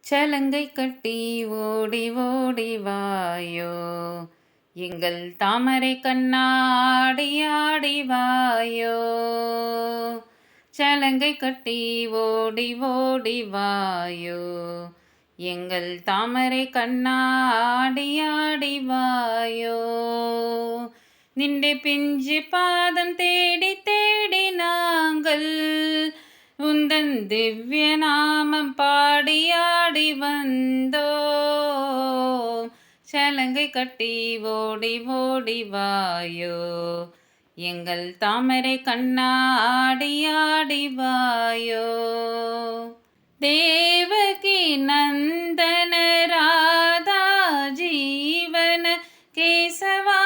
சலங்கை கட்டி ஓடி ஓடி வாயோ, எங்கள் தாமரை கண்ணாடி ஆடி வாயோ. சலங்கை கட்டி ஓடி ஓடி வாயோ, எங்கள் தாமரை கண்ணாடி ஆடி வாயோ. நிന്റെ பிஞ்சு பாதம் தேடி தேடி நாங்கள் உந்தன் திவ்ய நாமம் பாடி ஆடி வந்தோம். சலங்கை கட்டி ஓடி ஓடி வாயோ, எங்கள் தாமரை கண்ணாடி ஆடி வாயோ. தேவகி நந்தன ராதா ஜீவன கேசவா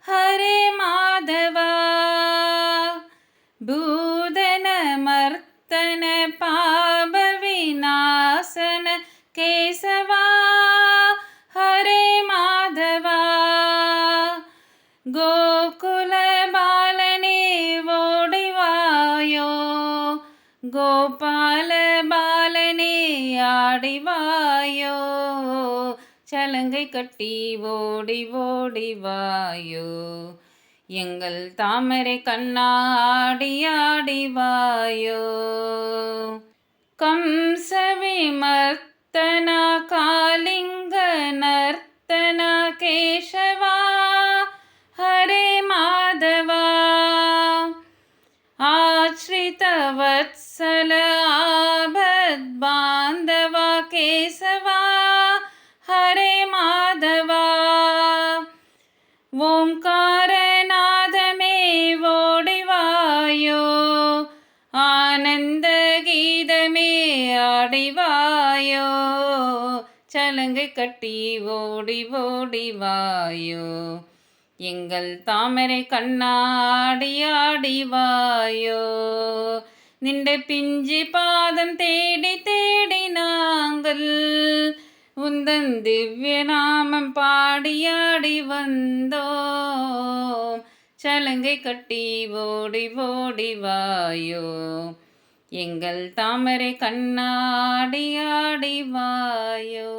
ஹரே மாதவா. பூதன மர்த்தன பாப விநாசன கேசவா ஹரே மாதவா. கோகுல பாலனே ஓடி வாயோ, கோபால பாலனே ஆடி வாயோ. சலங்கை கட்டி ஓடி ஓடி வாயோ, எங்கள் தாமரை கண்ணாடி ஆடி வாயோ. கம்சவிமர்த்தன காலிங்க நர்த்தன கேசவா ஹரே மாதவா. ஆச்ரித வத்சல ஆபத் பாந்தவ கேசவா ஹரே மாதவா. ஓம்காரநாதமே ஓடி வாயோ, ஆனந்த கீதமே ஆடி வாயோ. சலங்கை கட்டி ஓடி ஓடி வாயோ, எங்கள் தாமரை கண்ணாடி ஆடி வாயோ. நிന്റെ பிஞ்சு பாதம் தேடி தேடி நாங்கள் உந்தன் திவ்ய நாமம் பாடியாடி வந்தோம். சலங்கை கட்டி ஓடி ஓடி வாயோ, எங்கள் தாமரை கண்ணாடி ஆடி வாயோ.